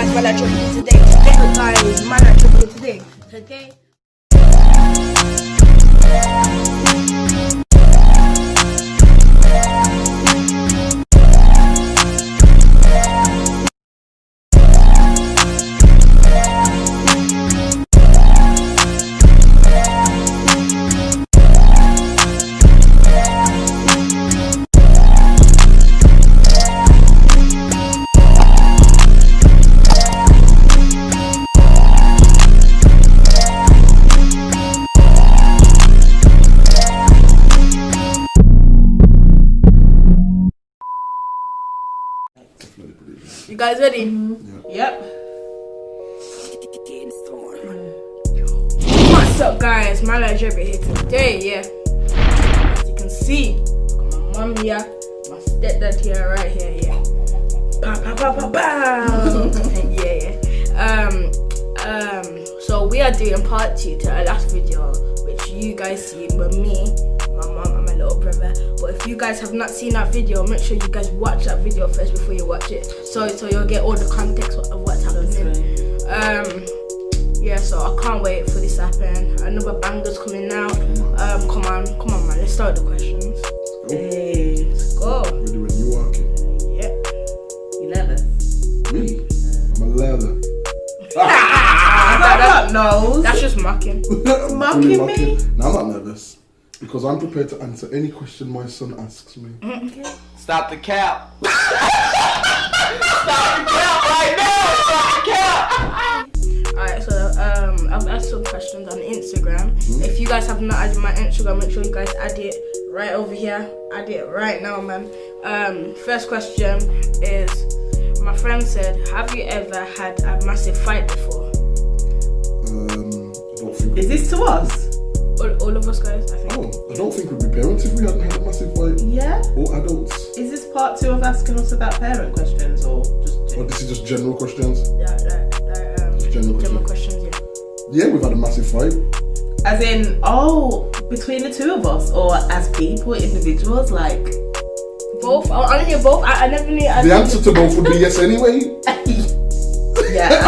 guys, man, I'm tripping today. Hello guys, man, I'm tripping today. You guys ready? Yep. What's up guys, my life Jerry here today, yeah. As you can see, got my mum here, my stepdad here, right here, yeah. Pow, pow, pow, pow, pow. yeah. So we are doing part 2 to our last video, which you guys seen with me, my mum and my little brother. But if you guys have not seen that video, make sure you guys watch that video first before you watch it, so you'll get all the context of what's happening. Yeah, so I can't wait for this to happen. Another banger's coming out. Come on man, let's start the questions. Hey, let's go. Ready when you walk in? Yep. you nervous? Me? I'm a leather. No, That's just mocking. mocking me. No, I'm not nervous because I'm prepared to answer any question my son asks me. Stop the cap. Stop the cap right now. Stop the cap. Alright, so I've asked some questions on Instagram. If you guys have not added my Instagram, make sure you guys add it right over here. Add it right now, man. First question is, my friend said, have you ever had a massive fight before? I don't think. Is this to us? All of us guys, I think. Oh, I don't think we'd be parents if we hadn't had a massive fight. Yeah. Or adults. Is this part 2 of asking us about parent questions or just? Or this is just general questions. General questions, yeah. Yeah, we've had a massive fight. As in, between the two of us, or as people, individuals, like. Both. I want to hear both. I never knew. The answer to both would be yes anyway. Yeah.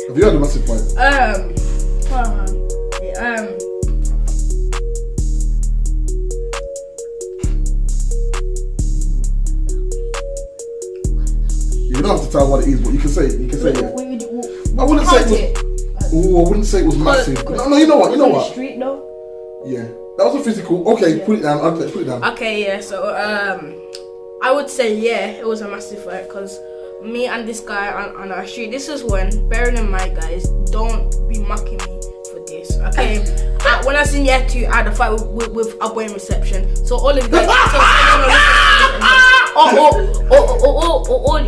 Have you had a massive fight? You don't have to tell what it is, but you can say it. You can say it. I wouldn't say it was. I wouldn't say it was massive. No, you know what? You know what? Street, no. Yeah, that was a physical. Okay, yeah. Put it down. Okay, put it down. Okay, yeah. So I would say it was a massive fight because me and this guy on our street. This is when, bearing in mind, guys, don't be mocking me for this. Okay. When I was in year 2, I had a fight with a boy in reception. So all of you guys.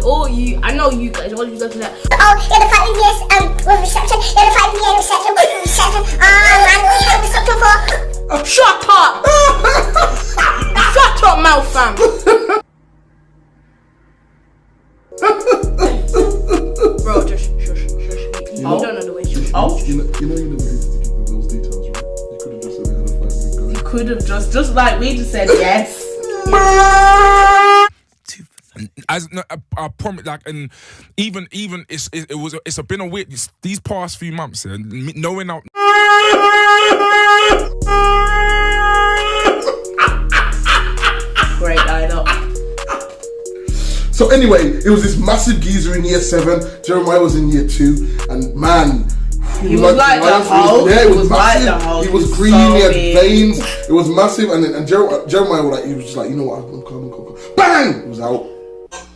All you, I know you guys, all you guys are like, oh, you're the fight yes, with reception, you're the fight with reception, man, what you had reception for? Shut up! Shut up, mouth fam! Bro, just shush. You don't know the way shush. You know the way to give those details, right? You could have just said they had a fight with a guy. You could have just like we just said yes. I promise, like, and even it's been a weird these past few months, and knowing out. Great idol. So anyway, it was this massive geezer in year 7. Jeremiah was in year 2, and man, he was like the Hulk. Yeah, it was massive. Like the Hulk. He was green. So he had big. veins. It was massive, and Jeremiah was like, he was just like, you know what? I'm coming. Bang! It was out.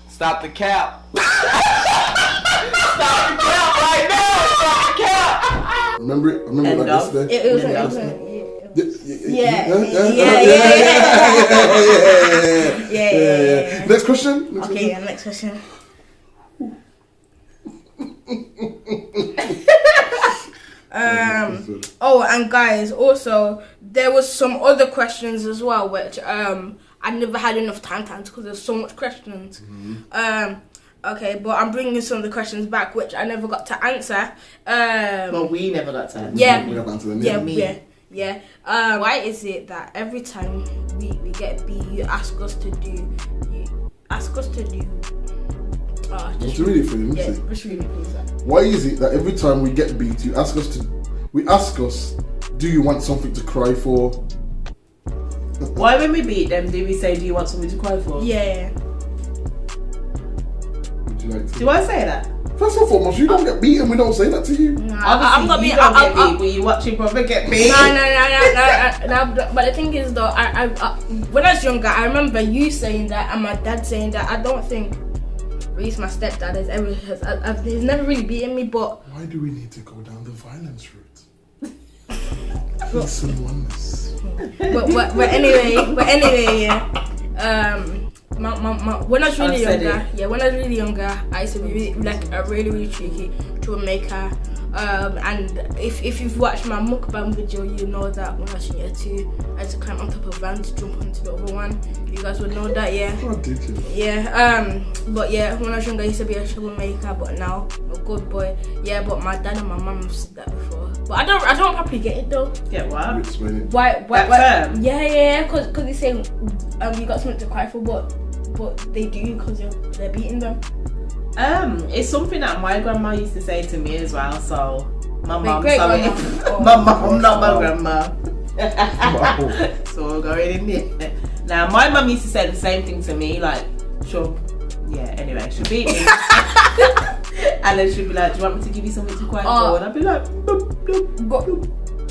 Stop the cap. Stop the cap right now. Stop the cap. Remember it? I remember it like yesterday. Yeah. Next question. Next question. And guys, also there was some other questions as well, which I never had enough time to answer because there's so much questions. Okay, but I'm bringing some of the questions back which I never got to answer. Well, we never got to answer. Yeah. We never answered them. Yeah. Why is it that every time we get B, you ask us to do Just read it for you. Yeah, just read it, please. Why is it that every time we get beat, you ask us, do you want something to cry for? Why, when we beat them, do we say, do you want something to cry for? Yeah. Would you like to? Do I say that? First and foremost, you don't get beaten. We don't say that to you. I'm not beat. Don't get beat, but you watching brother get beat. No. But the thing is, though, I when I was younger, I remember you saying that and my dad saying that. I don't think Reese, my stepdad, he's never really beaten me. But why do we need to go down the violence route? Peace and oneness. But anyway, yeah. When I was really younger, I used to be really cheeky troublemaker. And if you've watched my mukbang video, you know that when I was in year 2, I had to climb on top of a van to jump onto the other one. You guys would know that, yeah. Oh, did you? Yeah. But yeah, when I was younger, I used to be a troublemaker, but now I'm a good boy. Yeah, but my dad and my mum have said that before. But I don't properly get it though. Get what? Explain it. Why? Yeah. Because they say you got something to cry for, but they do because they're beating them. It's something that my grandma used to say to me as well. So my mum, great sorry, grandma. my mum, not my grandma. So we're going in there. Now my mum used to say the same thing to me, like, sure, yeah. Anyway, she'd beat me, and then she'd be like, "Do you want me to give you something to cry for?" And I'd be like, bloop, bloop, bloop.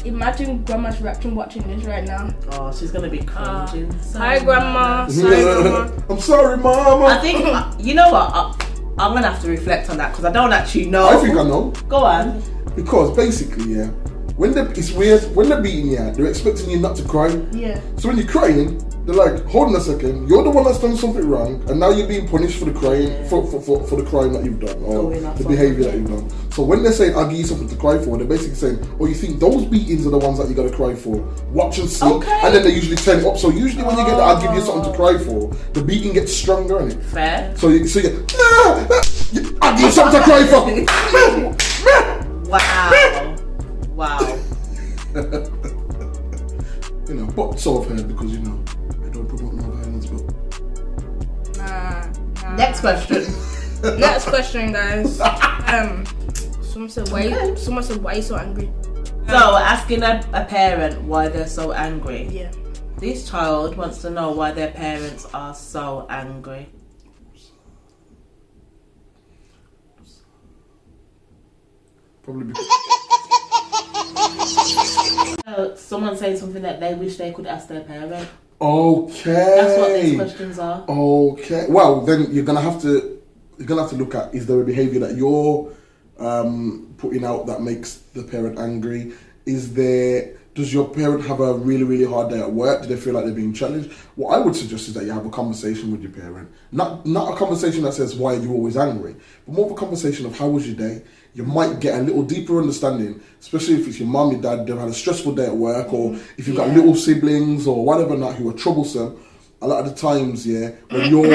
Imagine grandma's reaction watching this right now. Oh, she's gonna be cringing. Hi, grandma. Sorry, grandma. I'm sorry, mama. I think you know what. I'm gonna have to reflect on that because I don't actually know. I think I know. Go on. Because basically, yeah, it's weird when they're beating you, they're expecting you not to cry. Yeah. So when you're crying, they're like, hold on a second, you're the one that's done something wrong, and now you're being punished for the crying, for the crime that you've done, or the behaviour that you've done. So when they're saying, I'll give you something to cry for, they're basically saying, oh, you think those beatings are the ones that you got to cry for? Watch and see. Okay. And then they usually turn it up. So usually when you get the, I'll give you something to cry for, the beating gets stronger, innit? Fair. So you I'll give you something to cry for. Wow. You know, but so I've heard because, you know, I don't promote no violence, but... Nah. Next question. Next question, guys. Someone said, why are you so angry? So, asking a parent why they're so angry. Yeah. This child wants to know why their parents are so angry. Probably because... Someone saying something that they wish they could ask their parent. Okay. That's what these questions are. Okay. Well, then you're gonna have to look at, is there a behaviour that you're putting out that makes the parent angry? Does your parent have a really, really hard day at work? Do they feel like they're being challenged? What I would suggest is that you have a conversation with your parent. Not a conversation that says, why are you always angry? But more of a conversation of, how was your day? You might get a little deeper understanding, especially if it's your mum, your dad, they've had a stressful day at work, or if you've got little siblings or whatever not who are troublesome. A lot of the times, when you're...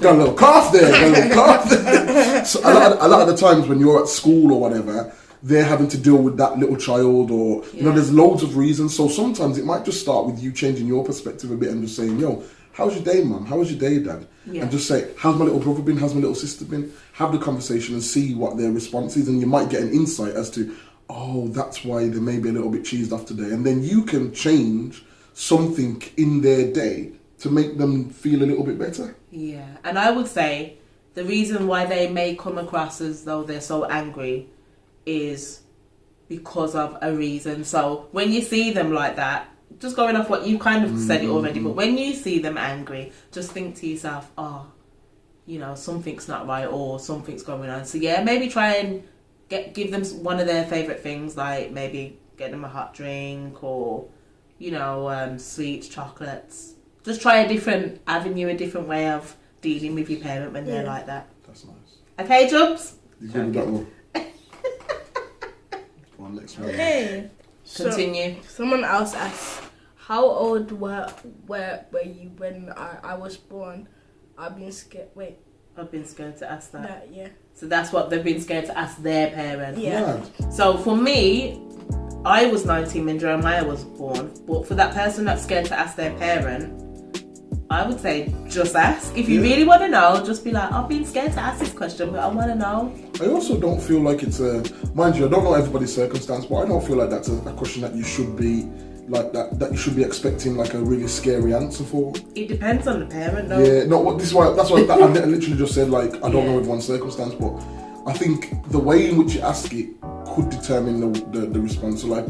got a little cough there, So a lot of the times when you're at school or whatever, they're having to deal with that little child, or you know, there's loads of reasons. So sometimes it might just start with you changing your perspective a bit and just saying, yo, how's your day, mum? How was your day, dad? Yeah. And just say, how's my little brother been? How's my little sister been? Have the conversation and see what their response is, and you might get an insight as to, oh, that's why they may be a little bit cheesed off today. And then you can change something in their day to make them feel a little bit better. Yeah, and I would say the reason why they may come across as though they're so angry is because of a reason. So when you see them like that, just going off what you kind of said it already, but when you see them angry, just think to yourself, oh, you know, something's not right or something's going on. So yeah, maybe try and give them one of their favourite things, like maybe get them a hot drink or, you know, sweets, chocolates. Just try a different avenue, a different way of dealing with your parent when they're like that. That's nice. Okay, Jubs? You good with that one? Go on, next one. Okay. Continue. Someone else asked, how old were you when I was born? I've been scared. Wait. I've been scared to ask that. Yeah. So that's what they've been scared to ask their parent. Yeah. So for me, I was 19 when Jeremiah was born, but for that person that's scared to ask their parent, I would say just ask. If you really want to know, just be like, I've been scared to ask this question, but I want to know. I also don't feel like it's a, mind you, I don't know everybody's circumstance, but I don't feel like that's a question that you should be like that you should be expecting like a really scary answer for. It depends on the parent, though. Yeah, no. That's why I literally just said like I don't know everyone's circumstance, but I think the way in which you ask it could determine the response. So like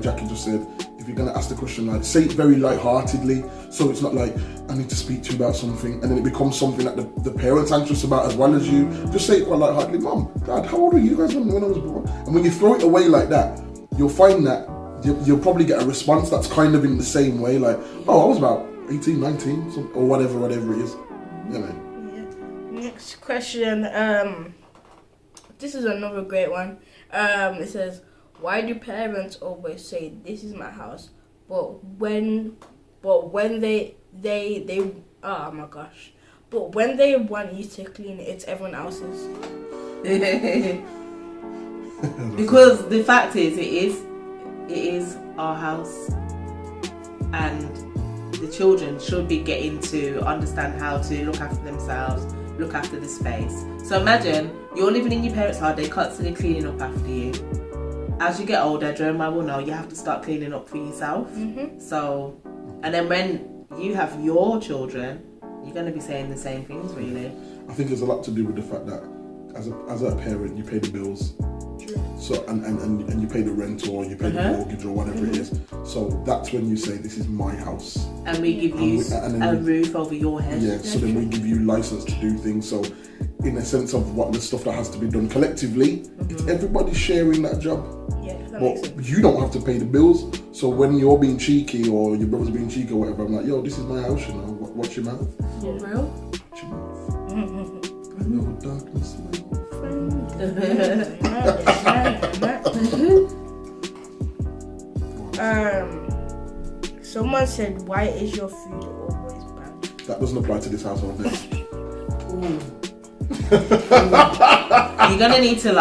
Jackie just said, if you're gonna ask the question, like say it very lightheartedly, so it's not like I need to speak to you about something, and then it becomes something that the parent's anxious about as well as you. Just say it quite lightheartedly, Mum, Dad, how old were you guys when I was born? And when you throw it away like that, you'll find that you'll probably get a response that's kind of in the same way, like, oh, I was about 18, 19, or whatever it is. You know. Yeah. Next question. This is another great one. It says, why do parents always say this is my house, but when they oh my gosh, but when they want you to clean it, it's everyone else's? Because the fact is, it is our house, and the children should be getting to understand how to look after themselves, look after the space. So imagine you're living in your parents' house, they're constantly cleaning up after you. As you get older, Jeremiah will know you have to start cleaning up for yourself. So, and then when you have your children, you're going to be saying the same things, really. I think there's a lot to do with the fact that as a parent, you pay the bills. So and you pay the rent or you pay the mortgage or whatever it is. So that's when you say this is my house. And we give you a roof over your head. Yeah, so then we give you license to do things. So in a sense of what the stuff that has to be done collectively, it's everybody sharing that job. Yeah, that but makes sense. you don't have to pay the bills. So when you're being cheeky or your brother's being cheeky or whatever, I'm like, yo, this is my house, you know. Watch your mouth. For real? Watch your mouth. I know darkness, my old friend. Someone said, why is your food always bad? That doesn't apply to this household then. You're gonna need to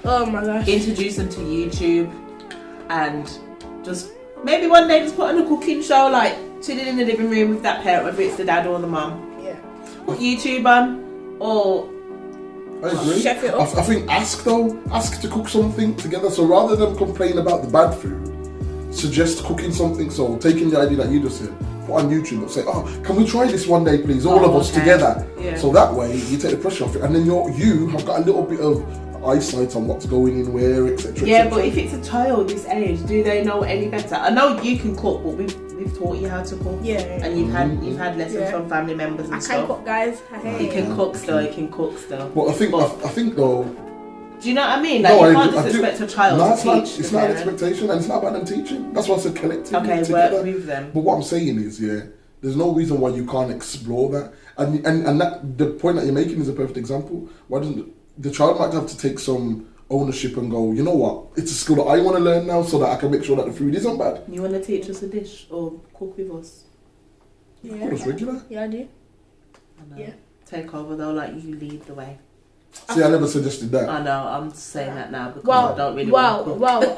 oh my gosh, introduce them to YouTube, and just maybe one day just put on a cooking show, like chilling in the living room with that parent, whether it's the dad or the mum. Yeah. Put YouTube on, or I agree. Chef it up. I think ask to cook something together. So rather than complain about the bad food, suggest cooking something. So taking the idea that you just said, put on YouTube and say, oh, can we try this one day, please? All of us together. Yeah. So that way you take the pressure off it, and then you have got a little bit of eyesight on what's going in where, etc. Yeah, but if it's a child this age, do they know any better? I know you can cook, but we've taught you how to cook. Yeah. And you've had lessons from family members and stuff. I can cook, guys. He can cook still. But I think though. Do you know what I mean? Like, you can't just expect a child to teach. It's not an expectation, and it's not about them teaching. That's why I said collectively. Okay, together. work with them. But what I'm saying is, there's no reason why you can't explore that. And that the point that you're making is a perfect example. Why doesn't the child might have to take some ownership and go, you know what? It's a skill that I want to learn now, so that I can make sure that the food isn't bad. You want to teach us a dish or cook with us? Yeah. Of course, regular. Yeah, I do. I know. Yeah. Take over though, like you lead the way. See, I never suggested that. I know, I'm saying that now because I don't really want to cook. Well,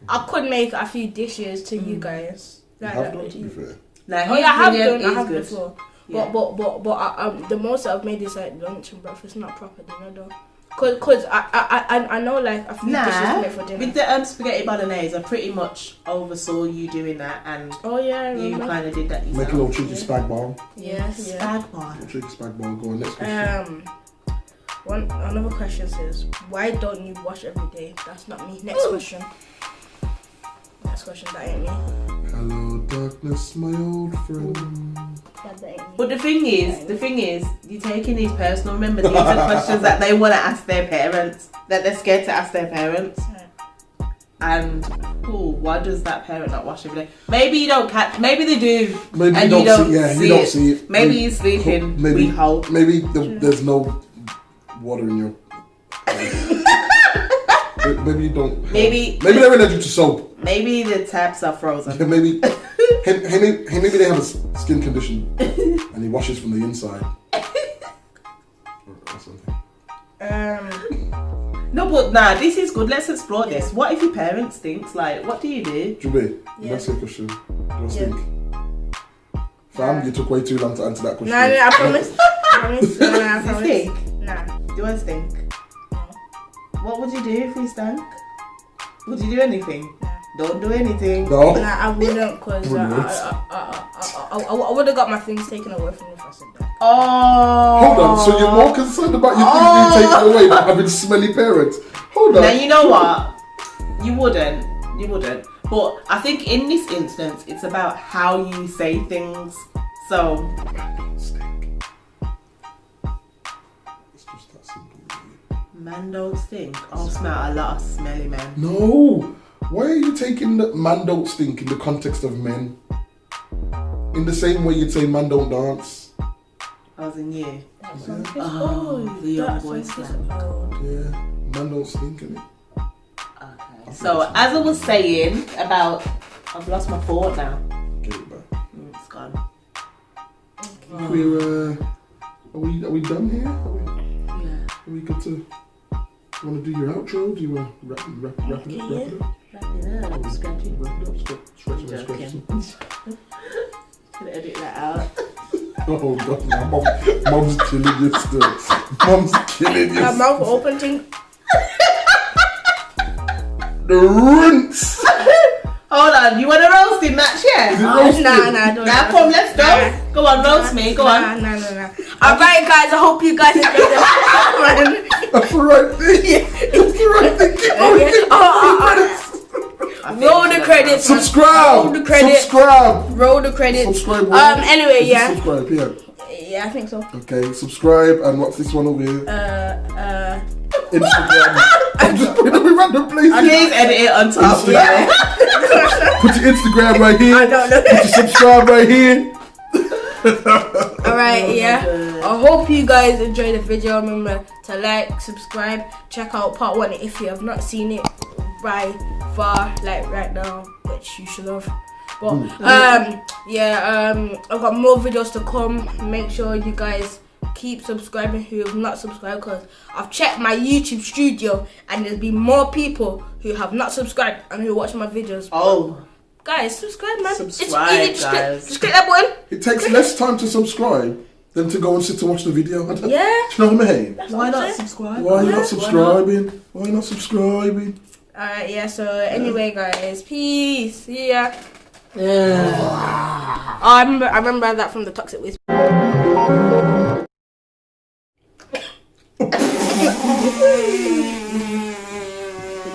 I could make a few dishes to you guys. You have done, to be fair. Like, I have done. I have good. before. Yeah. But the most I've made is like lunch and breakfast, not proper dinner though. Cause I know like a few dishes to make for dinner. With the spaghetti bolognese, I pretty much oversaw you doing that, and you kind of did that yourself. Make a little cheeky spag ball. Yeah. Spag ball. Cheeky spag ball. Go on, next question. Another question says, why don't you wash every day? That's not me. Next question. Next question, that ain't me. Hello, darkness, my old friend. That ain't me. But the thing is, you're taking these personal. Remember, these are questions that they want to ask their parents, that they're scared to ask their parents. And why does that parent not wash every day? Maybe you don't catch. Maybe they do. Maybe and you don't see it. Maybe you're sleeping. Maybe, we hope. Maybe there's no water in your. Maybe you don't. Maybe they're allergic to soap. Maybe the taps are frozen. Yeah, maybe. Maybe they have a skin condition, and he washes from the inside. Or something. No, but this is good. Let's explore this. What if your parents stinks? Like, what do you do? Jube, that's your question. Do I stink? Fam, you took way too long to answer that question. Nah, I promise. I promise. Nah, I You promise. stink? Nah. Do I stink? What would you do if we stank? Would you do anything? Don't do anything. No. Nah, I wouldn't, cause I would have got my things taken away from me if I said that. Oh. Hold on, so you're more concerned about your things being taken away than having smelly parents? Hold on. Now you know what? You wouldn't. But I think in this instance, it's about how you say things. So. It's just that simple, really. Man don't stink. I'll smell a lot of smelly men. No. Why are you taking the man don't stink in the context of men? In the same way you'd say man don't dance. I was in you. Oh, the young boy slang. Yeah, man don't stink in it. Okay. So as I was saying about, I've lost my thought now. Get it back. It's gone. We're are we done here? Yeah. Are we good to? You want to do your outro? Do you want to wrap it up? Wrap it up. Scratching. Wrap it up. Stretch it. Joking. Gonna edit that out. Oh God, mom's killing you still. Mom's killing you. Her mouth open thing. The rinse. Hold on, you want a roasting match? Yeah. Nah, don't. Now come, let's go. Go on, roast me. Go on. Nah. Alright, guys, I hope you guys enjoyed the That's the right thing. That's the right thing. Keep going. Roll the credits. Subscribe. Roll the credits. Subscribe. Roll the credits. Subscribe. Anyway, yeah. Subscribe. Yeah. Yeah, I think so. Okay. Subscribe and what's this one over here? Instagram. I'm just putting them in random places. Please edit it on top. Instagram. Put your Instagram right here. I don't know. Put your subscribe right here. Alright, yeah. I hope you guys enjoyed the video. Remember to like, subscribe, check out part 1 if you have not seen it by far, like right now, which you should have. But I've got more videos to come. Make sure you guys keep subscribing who have not subscribed, because I've checked my YouTube studio and there's been more people who have not subscribed and who watch my videos. Oh. Guys, subscribe, man. Subscribe, it's easy. guys. Just click that button. It takes less time to subscribe than to go and sit and watch the video. Yeah. Do you know what I mean? Why not subscribe? Why are you not subscribing? Why are you not subscribing? Alright, yeah, so anyway, guys, peace. See ya. Yeah. Oh, I remember that from the Toxic Whisper.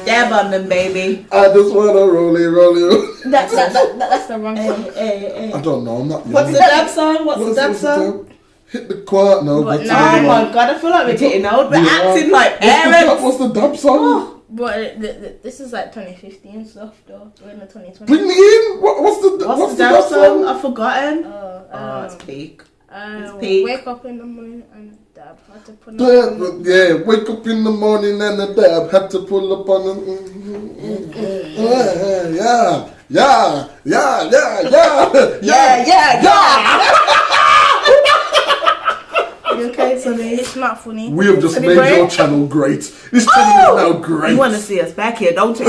Dab on them, baby. I just wanna roll it. That's the wrong song. I don't know. I'm not. What's the dab song? What's the dab song? Hit the quad. No, But that's no. Oh my god, I feel like we're getting old. We're acting like What's parents. the dub song? But this is like 2015 stuff, though. We're in the 2020. Bring me in. What's the dab song? I've forgotten. Oh, It's peak. It's peak. Wake up in the morning and dab. Had to put Yeah, wake up in the morning and the dab had to pull up on them. Yeah. You okay, Sonny? It's not funny. We have just Sonny made Boy? your channel great. This channel is now great. You want to see us back here, don't you?